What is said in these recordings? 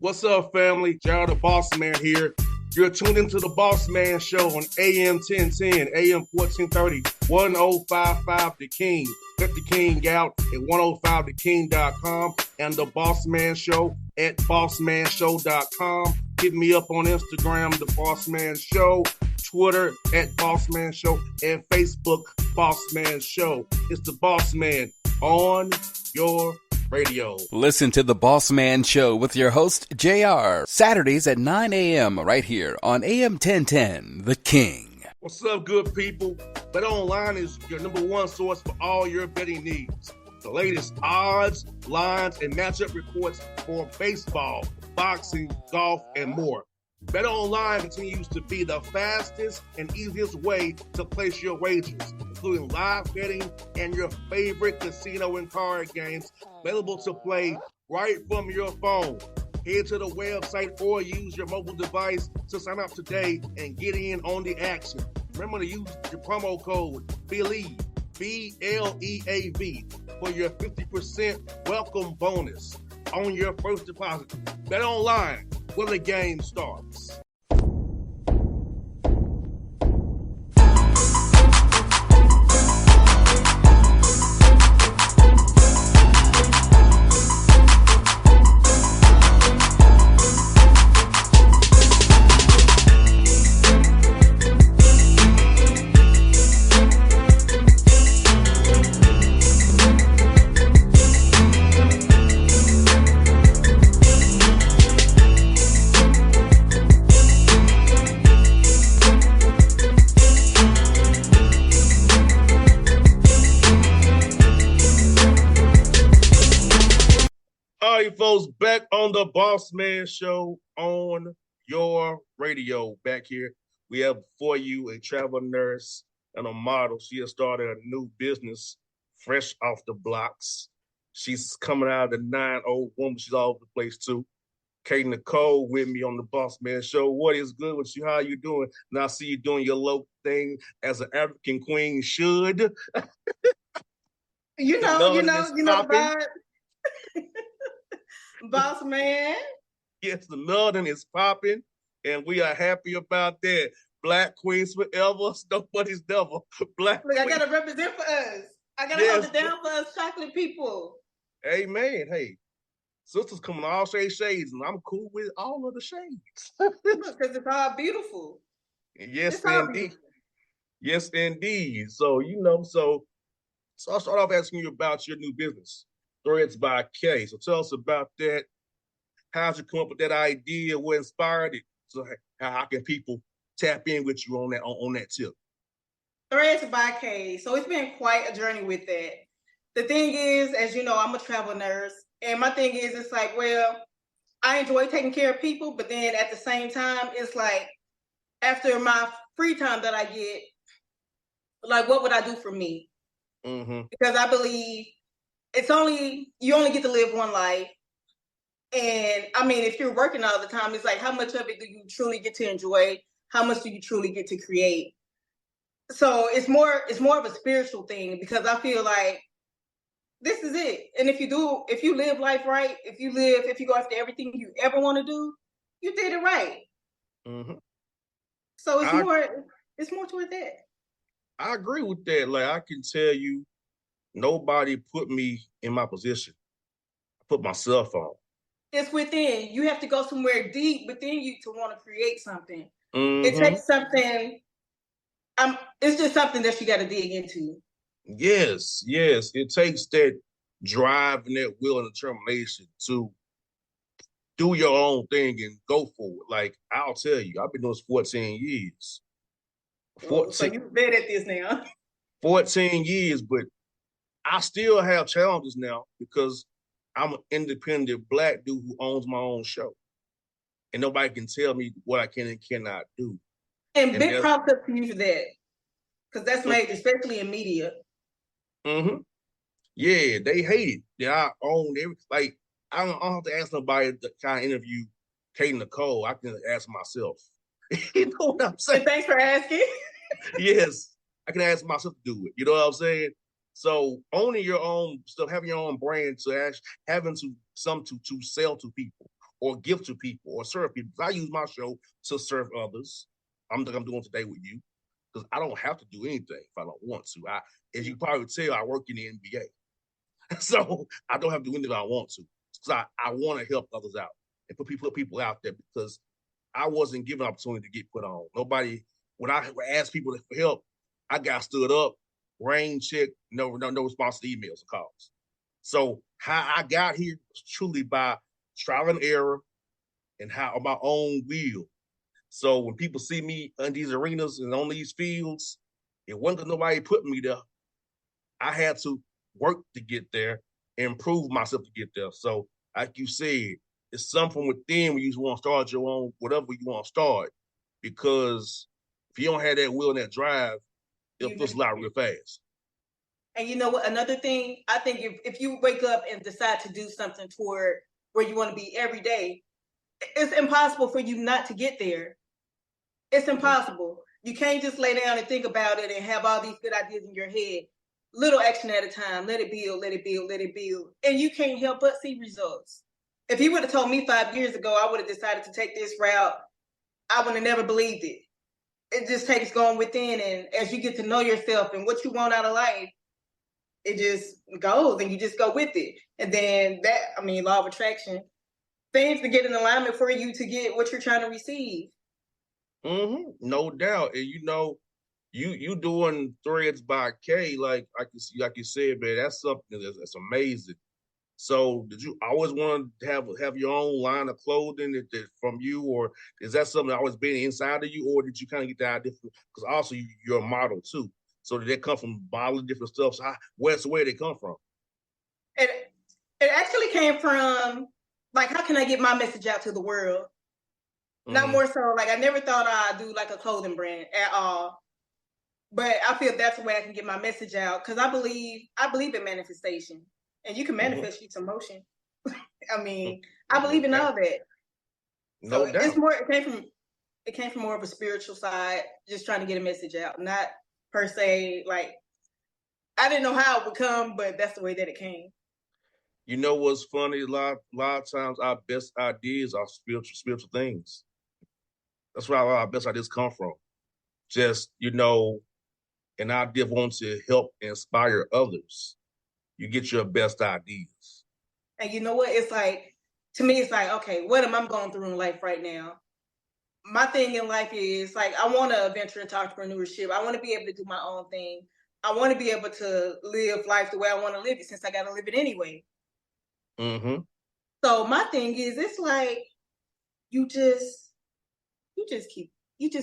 What's up, family? Gerald the Bossman here. You're tuned into the Bossman Show on AM 1010, AM 1430, 1055 The King. Let the King out at 105theking.com and the Bossman Show at bossmanshow.com. Hit me up on Instagram, The Bossman Show, Twitter at Bossman Show, and Facebook, Bossman Show. It's the Bossman on your radio. Listen to the Bossman Show with your host, JR, Saturdays at 9 a.m. right here on AM 1010, The King. What's up, good people? Bet Online is your number one source for all your betting needs. The latest odds, lines, and matchup reports for baseball, boxing, golf, and more. Bet Online continues to be the fastest and easiest way to place your wagers, including live betting and your favorite casino and card games available to play right from your phone. Head to the website or use your mobile device to sign up today and get in on the action. Remember to use your promo code BELIEVE, B-L-E-A-V, for your 50% welcome bonus on your first deposit. Bet Online, where the game starts. Folks, back on the Bossman Show on your radio. Back here, we have for you a travel nurse and a model. She has started a new business, fresh off the blocks. She's coming out of the 9-0 woman. She's all over the place too. Kate Nicole with me on the Bossman Show. What is good with you? How you doing? Now I see you doing your local thing as an African queen should. you know the vibe. Boss man. Yes, the London is popping, and we are happy about that. Black queens forever, nobody's devil. Black. Look, I gotta represent for us. I gotta hold it down for us chocolate people. Amen. Hey, sisters coming all shades, and I'm cool with all of the shades. Because it's all beautiful. Yes, indeed. Beautiful. Yes, indeed. So I'll start off asking you about your new business, Threads by K. So tell us about that. How'd you come up with that idea? What inspired it? So how can people tap in with you on that tip? Threads by K. So it's been quite a journey with that. The thing is, as you know, I'm a travel nurse. And my thing is, it's like, well, I enjoy taking care of people. But then at the same time, it's like, after my free time that I get, like, what would I do for me? Mm-hmm. Because I believe you only get to live one life. And I mean, if you're working all the time, it's like, how much of it do you truly get to enjoy? How much do you truly get to create? So it's more of a spiritual thing, because I feel like this is it. And if you live life right, if you go after everything you ever want to do, you did it right. Mm-hmm. So it's more toward that. I agree with that. Like, I can tell you, nobody put me in my position. I put myself on. It's within. You have to go somewhere deep within you to want to create something. Mm-hmm. It takes something. It's just something that you got to dig into. Yes. It takes that drive and that will and determination to do your own thing and go for it. Like, I'll tell you, I've been doing this 14 years. 14, so you're bad at this now. 14 years, but I still have challenges now because I'm an independent Black dude who owns my own show. And nobody can tell me what I can and cannot do. And big props up to you for that. Because that's major, especially in media. Mm-hmm. Yeah, they hate it. That I own like, I don't have to ask nobody to kind of interview Kate Nicole. I can ask myself. You know what I'm saying? And thanks for asking. Yes, I can ask myself to do it. You know what I'm saying? So owning your own stuff, having your own brand, to actually having to sell to people or give to people or serve people. I use my show to serve others. I'm doing today with you because I don't have to do anything if I don't want to. As you probably tell, I work in the NBA, so I don't have to do anything I want to. So I want to help others out and put people out there because I wasn't given an opportunity to get put on. Nobody, when I asked people for help, I got stood up, rain check, no response to emails or calls. So how I got here was truly by trial and error and how on my own will. So when people see me in these arenas and on these fields, it wasn't nobody put me there. I had to work to get there and prove myself to get there. So like you said, it's something from within when you want to start your own, whatever you want to start. Because if you don't have that will and that drive, it'll fizzle out real fast. And you know what? Another thing, I think if you wake up and decide to do something toward where you want to be every day, it's impossible for you not to get there. It's impossible. You can't just lay down and think about it and have all these good ideas in your head. Little action at a time. Let it build, let it build, let it build. And you can't help but see results. If you would have told me 5 years ago, I would have decided to take this route, I would have never believed it. It just takes going within, and as you get to know yourself and what you want out of life, it just goes and you just go with it. And then law of attraction, things to get in alignment for you to get what you're trying to receive. No doubt. And you doing threads by K, like you said, man, that's something that's amazing. So did you always want to have your own line of clothing that from you, or is that something that always been inside of you, or did you kind of get that idea? Because also you're a model too. So did that come from modeling different stuff? So where did it come from? It actually came from, like, how can I get my message out to the world? Not more so, like, I never thought I'd do like a clothing brand at all. But I feel that's the way I can get my message out, because I believe in manifestation. And you can manifest some motion. I mean, I believe in all that. No doubt. It's more. It came from more of a spiritual side, just trying to get a message out, not per se like I didn't know how it would come, but that's the way that it came. You know what's funny? A lot of times our best ideas are spiritual things. That's where our best ideas come from. Just an idea of wanting to help inspire others. You get your best ideas. And you know what? It's like, to me, it's like, okay, what am I going through in life right now? My thing in life is like, I want to venture into entrepreneurship. I want to be able to do my own thing. I want to be able to live life the way I want to live it, since I got to live it anyway. So my thing is, it's like, you just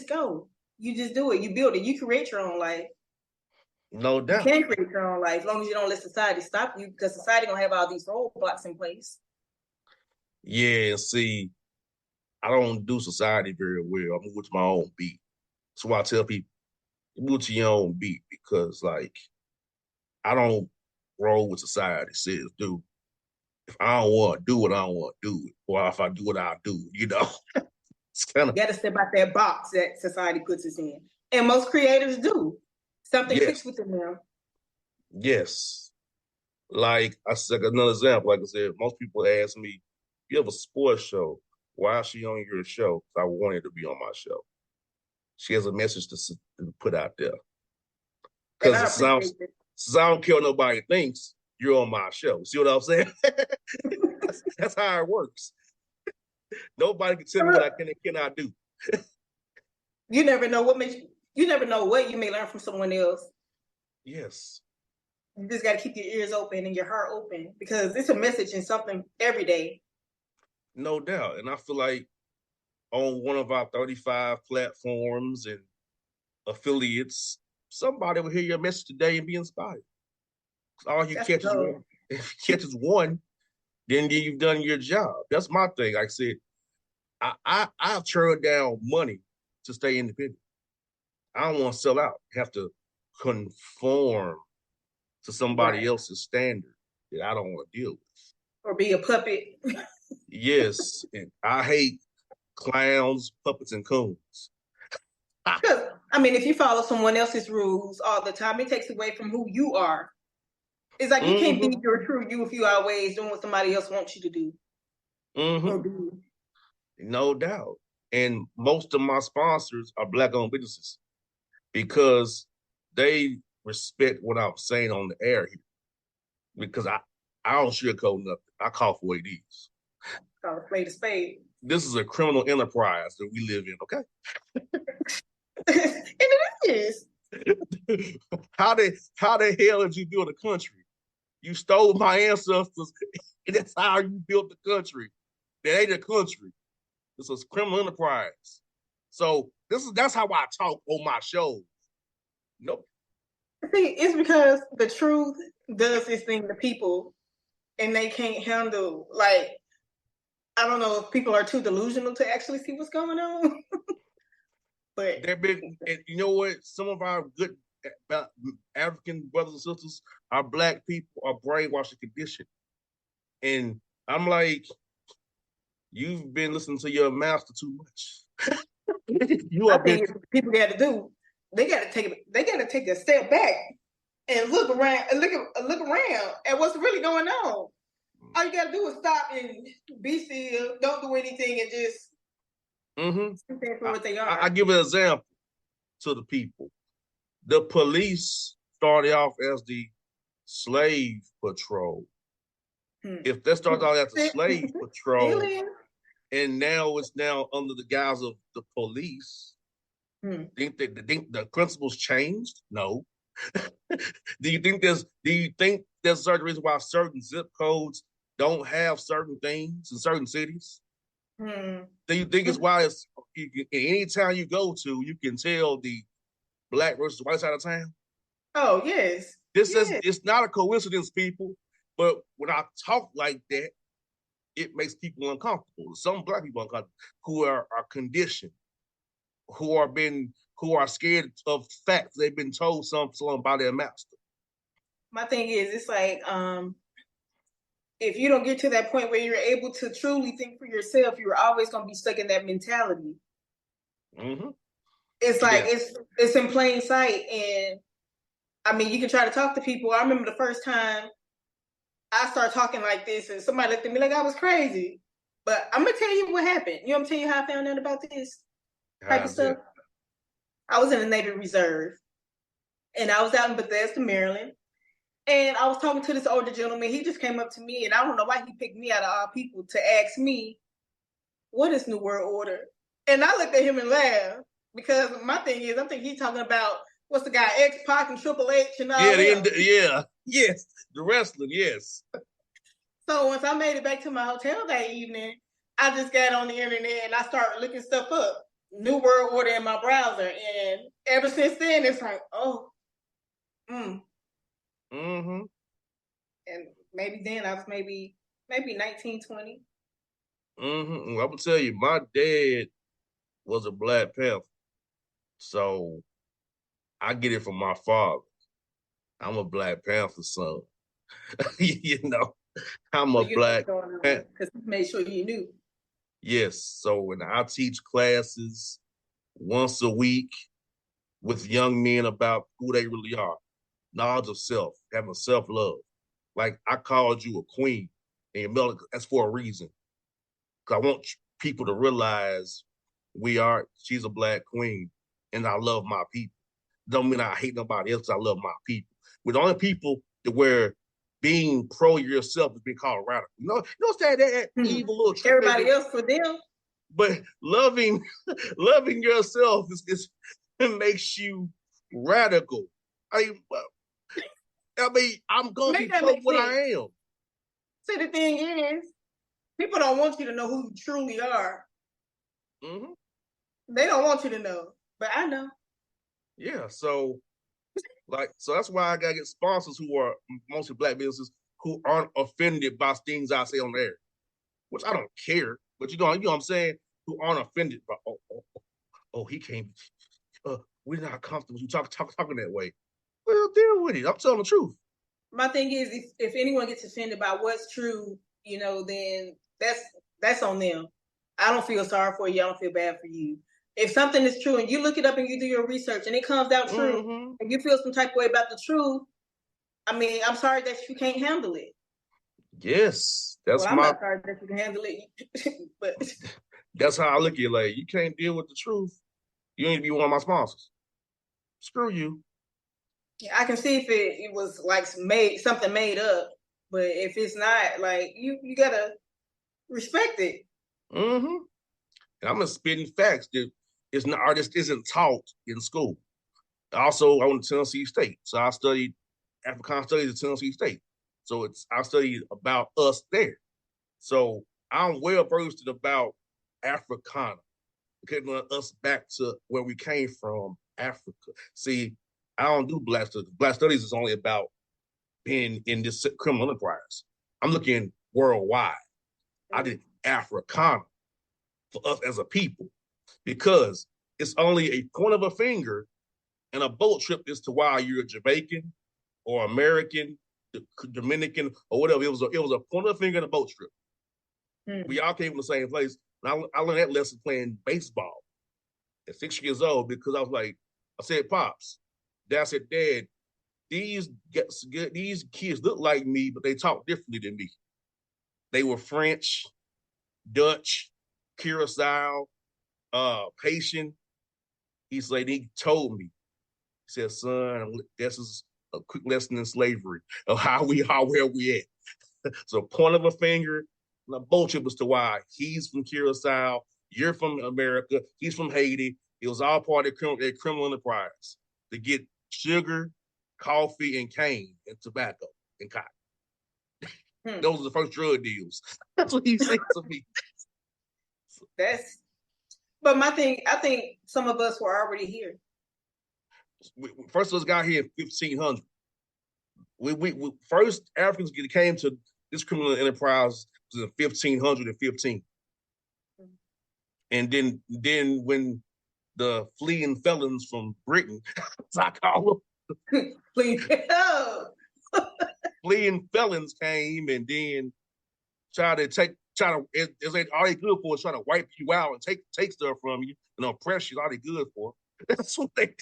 go. You just do it. You build it. You create your own life. No doubt. You can create your own life as long as you don't let society stop you, because society gonna have all these roadblocks in place. Yeah, see, I don't do society very well. I move to my own beat. That's why I tell people, move to your own beat, because like I don't roll with society says do. If I don't want to do it, I don't want to do it. Or if I do it, I'll do it. It's kind of, you got to step out that box that society puts us in, and most creators do. Something clicks within them. Yes. Like I said, another example, like I said, most people ask me, you have a sports show. Why is she on your show? I wanted to be on my show. She has a message to put out there. Because since I don't care what nobody thinks, you're on my show. See what I'm saying? That's how it works. Nobody can tell me what I can and cannot do. You never know what you may learn from someone else. Yes. You just got to keep your ears open and your heart open, because it's a message in something every day. No doubt. And I feel like on one of our 35 platforms and affiliates, somebody will hear your message today and be inspired. All you catch is one. If you catch is one, then you've done your job. That's my thing. Like I said, I've turned down money to stay independent. I don't want to sell out. Have to conform to somebody else's standard that I don't want to deal with. Or be a puppet. Yes. And I hate clowns, puppets, and coons. Because, if you follow someone else's rules all the time, it takes away from who you are. It's like you can't be your true you if you always doing what somebody else wants you to do. Or be. No doubt. And most of my sponsors are Black-owned businesses because they respect what I'm saying on the air here. Because I don't sugarcoat nothing. I call for what it is. Call a spade a spade. This is a criminal enterprise that we live in, okay? And it is. How the hell did you build a country? You stole my ancestors, and that's how you built the country. That ain't a country. It's a criminal enterprise. So that's how I talk on my shows. Nope. See, it's because the truth does its thing to people, and they can't handle, like, I don't know if people are too delusional to actually see what's going on. But they've been, and you know what? Some of our good African brothers and sisters, our Black people, are brainwashed and conditioned. And I'm like, you've been listening to your master too much. I think people got to do. They got to take a step back and look around at what's really going on. All you got to do is stop and be still. Don't do anything and just stand for what they are. I give an example to the people. The police started off as the slave patrol. If they started out as the slave patrol, and now it's under the guise of the police, think the principles changed? No. Do you think there's a certain reason why certain zip codes don't have certain things in certain cities? Do you think it's why any town you go to, you can tell the Black versus white side of town? Oh, yes. It's not a coincidence, people. But when I talk like that, it makes people uncomfortable. Some Black people uncomfortable who are conditioned, who are scared of facts they've been told something by their master. My thing is, it's like, if you don't get to that point where you're able to truly think for yourself, you're always going to be stuck in that mentality. It's like, it's in plain sight. And I mean, you can try to talk to people. I remember the first time I started talking like this and somebody looked at me like I was crazy. But I'm going to tell you what happened. You know, I'm going to tell you how I found out about this type of stuff. I was in the Navy Reserve and I was out in Bethesda, Maryland. And I was talking to this older gentleman. He just came up to me and I don't know why he picked me out of all people to ask me, what is New World Order? And I looked at him and laughed because my thing is, I'm thinking he's talking about, what's the guy, X-Pac and Triple H and all that. Yes, the wrestling, yes. So once I made it back to my hotel that evening, I just got on the internet and I started looking stuff up, New World Order in my browser. And ever since then, it's like, And maybe then I was maybe 19, 20. I would tell you, my dad was a Black Panther. So I get it from my father. I'm a Black Panther son. You know, I'm a Black Panther. Because he made sure you knew. Yes. So when I teach classes once a week with young men about who they really are, knowledge of self, having self-love. Like I called you a queen, and that's for a reason. Because I want people to realize she's a Black queen, and I love my people. Don't mean I hate nobody else. I love my people. We're the only people where being pro yourself is being called radical. You know that evil little trick. Everybody else for them. But loving yourself it makes you radical. I'm gonna become what I am. See, the thing is, people don't want you to know who you truly are. They don't want you to know, but I know. Yeah, so that's why I gotta get sponsors who are mostly Black businesses who aren't offended by things I say on the air, which I don't care. But you know what I'm saying? Who aren't offended by he came. We're not comfortable. You talking that way. Well, deal with it. I'm telling the truth. My thing is, if anyone gets offended by what's true, then that's on them. I don't feel sorry for you. I don't feel bad for you. If something is true and you look it up and you do your research and it comes out true and you feel some type of way about the truth, I mean, I'm sorry that you can't handle it. Yes, I'm not sorry that you can handle it, but That's how I look at it. Like, you can't deal with the truth. You need to be one of my sponsors. Screw you. Yeah, I can see if it was like something made up, but if it's not, like you gotta respect it. Mm-hmm. And I'm gonna spitting facts that is not artist isn't taught in school. Also, I went to Tennessee State, so I studied African studies at Tennessee State. So I studied about us there. So I'm well versed about Africana, getting us back to where we came from, Africa. See, I don't do Black studies. Black studies is only about being in this criminal enterprise. I'm looking worldwide. I did Africana for us as a people because it's only a point of a finger and a boat trip as to why you're a Jamaican or American, Dominican, or whatever. It was a point of a finger and a boat trip. We all came from the same place. And I learned that lesson playing baseball at 6 years old because I said, Pops, Dad said, Dad, these kids look like me, but they talk differently than me. They were French, Dutch, Curacao, Haitian. He's like, he told me. He said, son, this is a quick lesson in slavery of how we are where we at. So point of a finger and a bullshit as to why he's from Curacao, you're from America, he's from Haiti. It was all part of their criminal enterprise to get sugar, coffee, and cane, and tobacco, and cotton. Those are the first drug deals. That's what he said to me. But my thing, I think some of us were already here. First of us got here in 1500. We first Africans came to this criminal enterprise was in 1515. And then when the fleeing felons from Britain, as I call them, fleeing felons came and then all they good for is trying to wipe you out and take stuff from you and oppress you. All they good for. That's what they did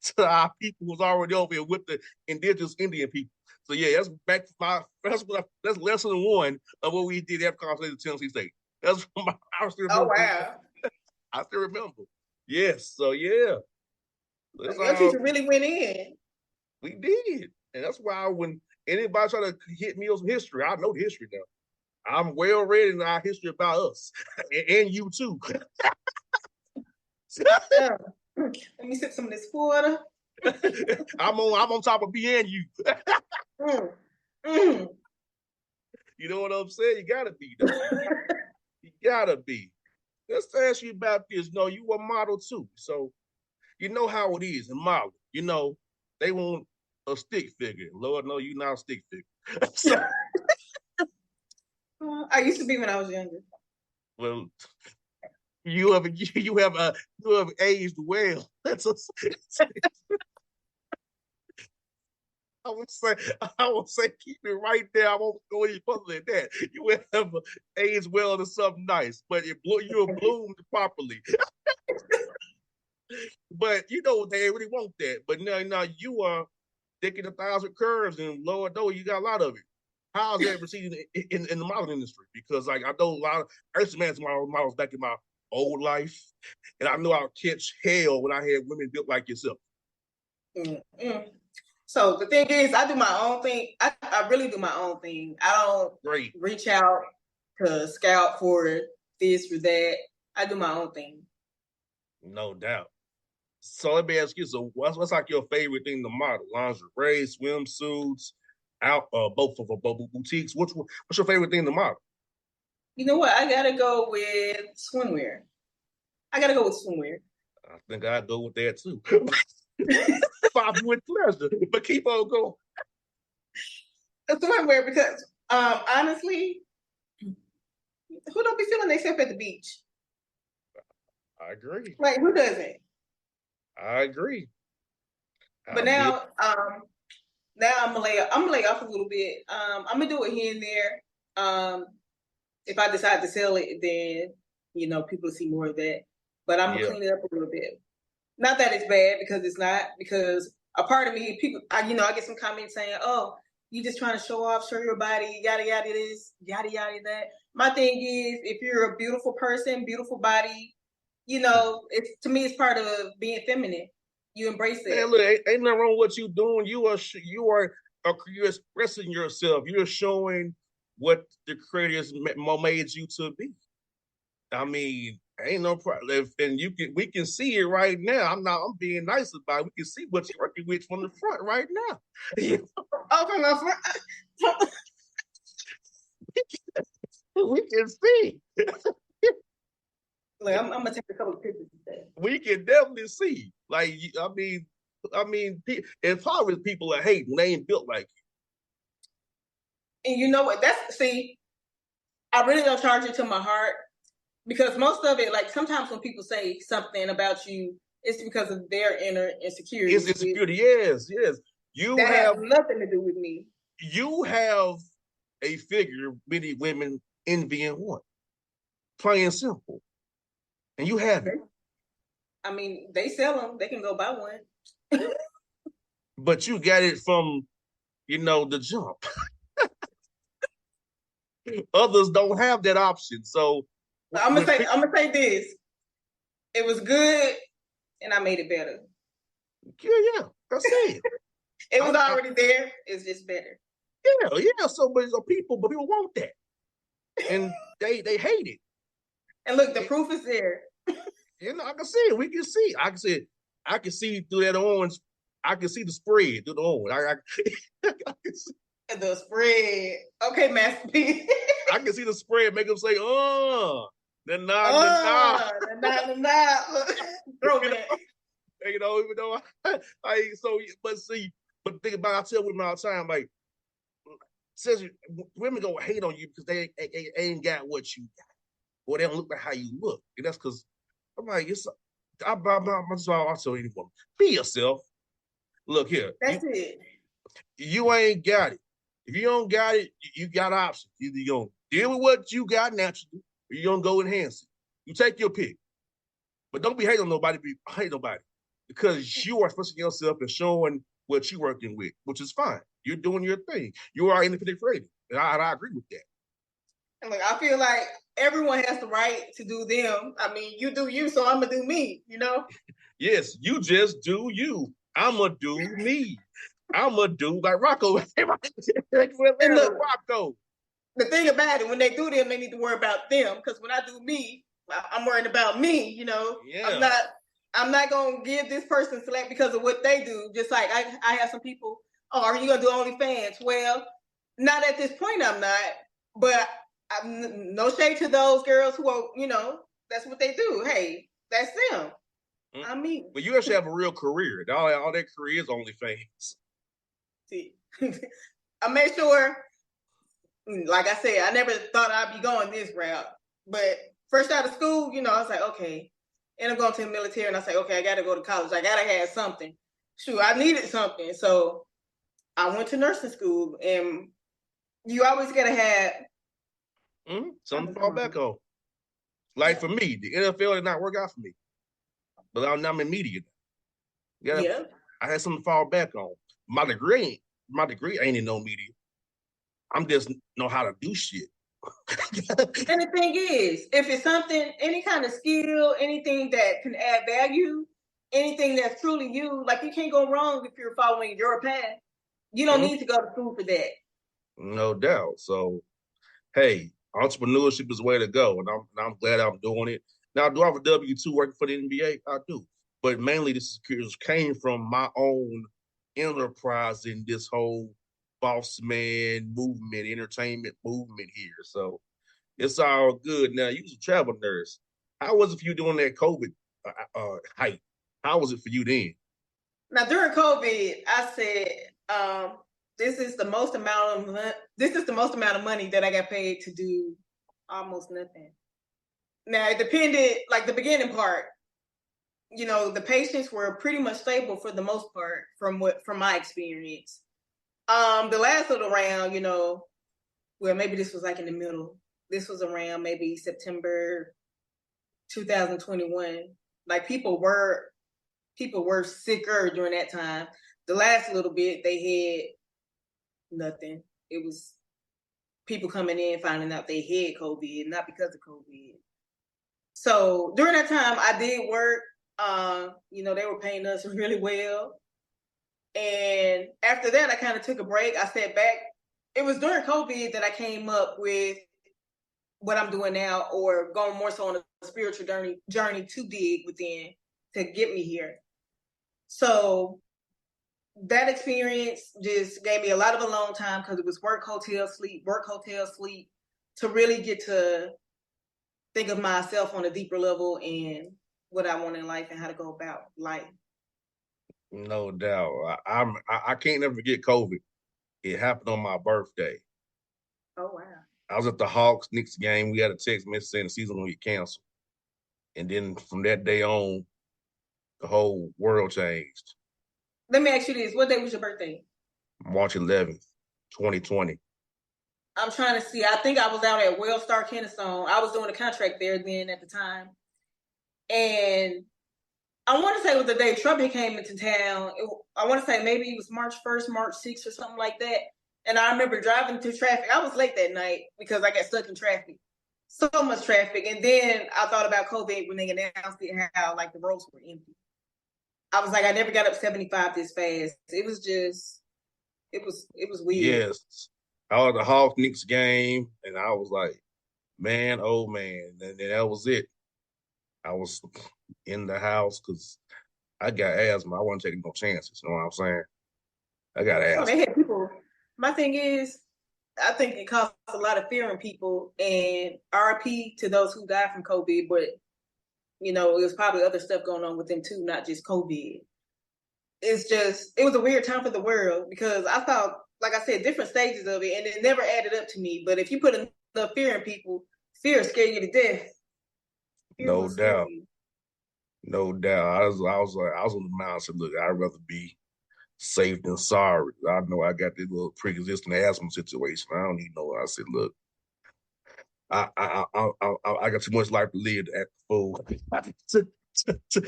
to our people who's already over here with the indigenous Indian people. So yeah, that's lesson one of what we did at Tennessee State. That's I still remember. Oh wow. I still remember. Yes, so yeah. Your teacher really went in. We did. And that's why when anybody try to hit me on some history, I know the history now. I'm well read in our history about us. And you too. Let me sip some of this water. I'm on top of me and you. You know what I'm saying? You gotta be though. You gotta be. Let's ask you about this. No, you a model too. So you know how it is in model. You know, they want a stick figure. Lord, no, you're not a stick figure. So, I used to be when I was younger. Well, you have aged well. I would say keep it right there. I won't go any further than that. You have aged well to something nice, but you have bloomed properly. But you know they really want that. But now you are taking 1,000 curves, and Lord knows you got a lot of it. How's that proceeding in the model industry? Because like I know a lot of I used to manage models back in my old life, and I know I'll catch hell when I had women built like yourself. Mm-hmm. So the thing is, I do my own thing. I really do my own thing. I don't reach out to scout for this or that. I do my own thing. No doubt. So let me ask you, so what's like your favorite thing to model? Lingerie, swimsuits, both boutiques. What's your favorite thing to model? You know what? I gotta go with swimwear. I think I'd go with that too. With pleasure, but keep on going. Swimwear because honestly, who don't be feeling themselves at the beach? I agree. Like who doesn't? I agree. But now I'm gonna lay off a little bit. I'm gonna do it here and there. If I decide to sell it, then people see more of that. But I'm gonna clean it up a little bit. Not that it's bad because it's not. Because a part of me, people, I get some comments saying, "Oh, you just trying to show off, show your body, yada yada this, yada yada that." My thing is, if you're a beautiful person, beautiful body, it's to me, it's part of being feminine. You embrace it. Man, look, ain't nothing wrong with what you doing. You're expressing yourself. You're showing what the creators made you to be. I mean, ain't no problem. And we can see it right now. I'm being nice about it. We can see what you're working with from the front right now. Oh, from the front. We can see. Look, I'm gonna take a couple of pictures today. We can definitely see. Like, and probably people are hating. They ain't built like you. And you know what? I really don't charge it to my heart, because most of it, like sometimes when people say something about you, it's because of their inner insecurity. It's insecurity. Yes. That has nothing to do with me. You have a figure many women envy and want. Plain and simple. And you have it. I mean, they sell them. They can go buy one. But you got it from, the jump. Others don't have that option. So I'm gonna say this. It was good, and I made it better. Yeah. That's it. It was already there. It's just better. Yeah. So people want that, and they hate it. And look, the proof is there. I can see it. We can see. I can see through that orange. I can see the spread through the orange. I can see. The spread. Okay, Master P. I can see the spread. Make them say, nah. Throw that. Even though but think about it, I tell women all the time, like, says women gonna hate on you because they ain't got what you got, or they don't look like how you look. And that's because I'm like, I'm also anyone. Be yourself. Look here. That's it. You ain't got it. If you don't got it, you got options. Either you're gonna deal with what you got naturally, or you're gonna go enhance it. You take your pick. But don't be hating on nobody, because you are expressing yourself and showing what you're working with, which is fine. You're doing your thing. You are independent creative. And I agree with that. And look, I feel like everyone has the right to do them. I mean, you do you, so I'm gonna do me, Yes, you just do you. I'm gonna do me. I'm gonna do like Rocco. And look, Rocco. The thing about it, when they do them, they need to worry about them. Because when I do me, I'm worrying about me. Yeah. I'm not gonna give this person slack because of what they do. Just like I have some people. Oh, are you gonna do OnlyFans? Well, not at this point. I'm not. But no shade to those girls who are. That's what they do. Hey, that's them. Mm-hmm. I mean, but you actually have a real career. All that career is OnlyFans. See, I made sure. Like I said, I never thought I'd be going this route. But first out of school, I was like, okay. And I'm going to the military, and I say, okay, I got to go to college. I got to have something. Shoot, I needed something. So I went to nursing school, and you always got to have something to fall back on. Like for me, the NFL did not work out for me. But I'm in media. I had something to fall back on. My degree ain't in no media. I'm just know how to do shit. And the thing is, if it's something, any kind of skill, anything that can add value, anything that's truly you, like you can't go wrong if you're following your path. You don't need to go to school for that. No doubt. So, hey, entrepreneurship is the way to go, and I'm glad I'm doing it. Now, do I have a W-2 working for the NBA? I do. But mainly this came from my own enterprise in this whole Bossman movement, entertainment movement here. So it's all good. Now, you was a travel nurse. How was it for you during that COVID hype? How was it for you then? Now, during COVID, I said, this is the most amount of money that I got paid to do almost nothing. Now, it depended, like the beginning part, the patients were pretty much stable for the most part from my experience. The last little round, well, maybe this was like in the middle. This was around maybe September 2021. Like people were sicker during that time. The last little bit, they had nothing. It was people coming in finding out they had COVID, not because of COVID. So during that time, I did work. They were paying us really well. And after that, I kind of took a break. I sat back. It was during COVID that I came up with what I'm doing now, or going more so on a spiritual journey to dig within to get me here. So that experience just gave me a lot of alone time because it was work, hotel, sleep, to really get to think of myself on a deeper level and what I want in life and how to go about life. No doubt. I can't never forget COVID. It happened on my birthday. Oh, wow. I was at the Hawks-Knicks game. We had a text message saying the season will get canceled. And then from that day on, the whole world changed. Let me ask you this. What day was your birthday? March 11th, 2020. I'm trying to see. I think I was out at Wellstar Kennesaw. I was doing a contract there then at the time. And I want to say it was the day Trump came into town. I want to say maybe it was March 1st, March 6th or something like that. And I remember driving through traffic. I was late that night because I got stuck in traffic. So much traffic. And then I thought about COVID when they announced it, how like the roads were empty. I was like, I never got up 75 this fast. It was just, it was weird. Yes. I was at the Hawks-Knicks game, and I was like, man, oh man. And then that was it. I was in the house because I got asthma. I wasn't taking no chances. You know what I'm saying? I got asthma. They had people. My thing is, I think it caused a lot of fear in people, and RIP to those who died from COVID, but it was probably other stuff going on with them too, not just COVID. It was a weird time for the world because I thought, like I said, different stages of it, and it never added up to me. But if you put enough fear in people, fear will scare you to death. No doubt. No doubt. I was on the mound. I said, look, I'd rather be safe than sorry. I know I got this little pre-existing asthma situation. I don't even know. I said, look, I got too much life to live to act the fool.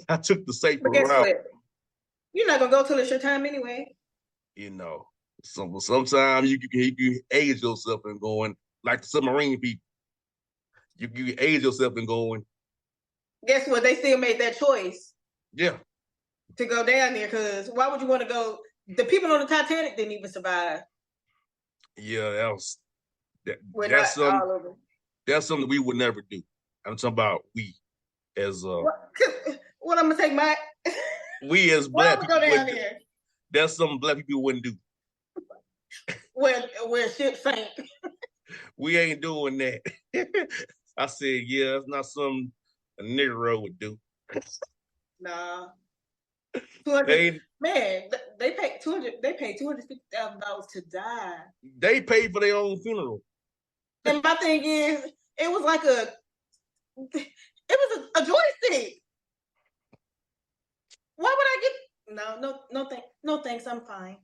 I took the safer But guess route. what? You're not gonna go till it's your time anyway. Sometimes you can age yourself and going like the submarine people. You age yourself and going. Guess what? They still made that choice. Yeah. To go down there, because why would you want to go? The people on the Titanic didn't even survive. Yeah, that's something we would never do. I'm talking about we as what I'm gonna take my we as black people. Go down there. That's something black people wouldn't do. Where ship sank. We ain't doing that. I said, yeah, it's not something a Negro would do. Nah. Man, they paid $250,000 to die. They paid for their own funeral. And my thing is, it was like a joystick. Why would I get no thanks, I'm fine.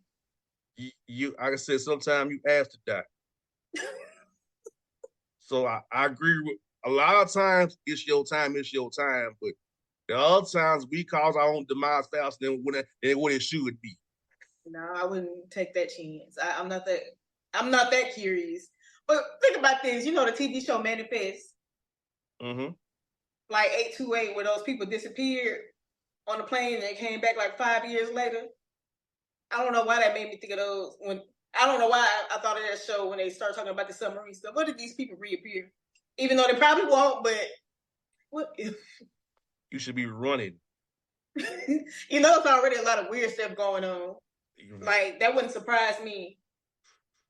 You like I said, sometimes you ask to die. So I agree with a lot of times it's your time, but the other times we cause our own demise faster than what it should be. No, I wouldn't take that chance. I'm not that curious. But think about this. You know the TV show Manifest? Mm-hmm. Like 828, where those people disappeared on the plane and they came back like 5 years later. I don't know why that made me think of those. I don't know why I thought of that show when they started talking about the submarine stuff. What did these people reappear? Even though they probably won't, but what if? You should be running. It's already a lot of weird stuff going on. Like, that wouldn't surprise me.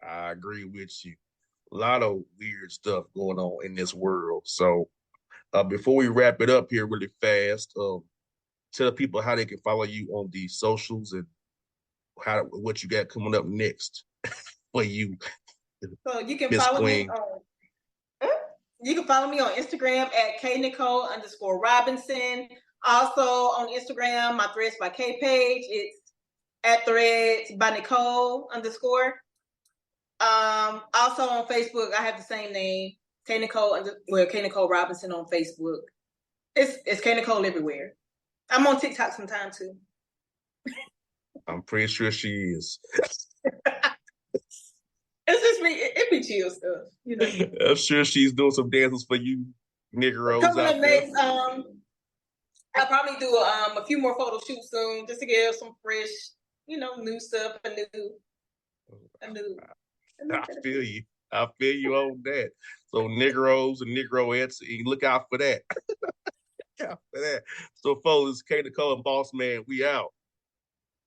I agree with you. A lot of weird stuff going on in this world. So before we wrap it up here really fast, tell people how they can follow you on the socials and what you got coming up next for you. So you can follow me on Instagram at knicole_Robinson. Also on Instagram, my Threads by K page. It's at Threads by Nicole_. Also on Facebook, I have the same name, K Nicole Robinson on Facebook. It's K Nicole everywhere. I'm on TikTok sometime too. I'm pretty sure she is. It's just me. It be chill stuff, you know. I'm sure she's doing some dances for you Negroes Coming out up there. next, I'll probably do a few more photo shoots soon, just to give some fresh, new stuff, a new. I feel you. I feel you on that. So Negroes and Negroettes, you look out for that. Look out for that. So folks, K Nicole and Boss Man, we out.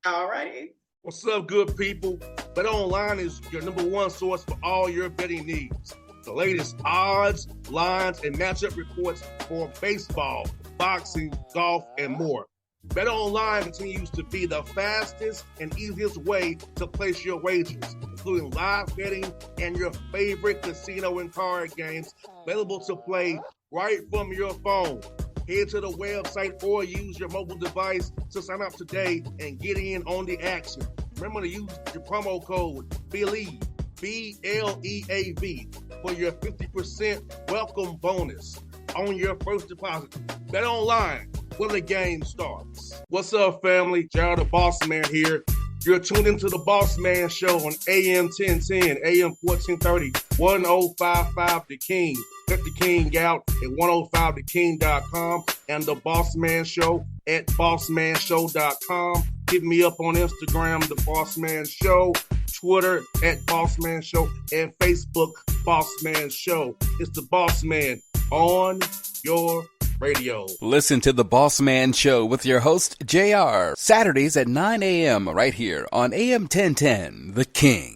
All right. What's up, good people? Bet Online is your number one source for all your betting needs. The latest odds, lines, and matchup reports for baseball, boxing, golf, and more. Bet Online continues to be the fastest and easiest way to place your wagers, including live betting and your favorite casino and card games available to play right from your phone. Head to the website or use your mobile device to sign up today and get in on the action. Remember to use your promo code BELIEVE, BLEAV, for your 50% welcome bonus on your first deposit. Bet Online, where the game starts. What's up, family? Jared the Boss Man here. You're tuned into the Boss Man Show on AM 1010, AM 1430, 1055 The King. Check The King out at 105theking.com and the Boss Man Show at bossmanshow.com. Hit me up on Instagram, The Boss Man Show, Twitter at Boss Man Show, and Facebook, Boss Man Show. It's the Boss Man on your radio. Listen to The Boss Man Show with your host, JR, Saturdays at 9 a.m. right here on AM 1010, The King.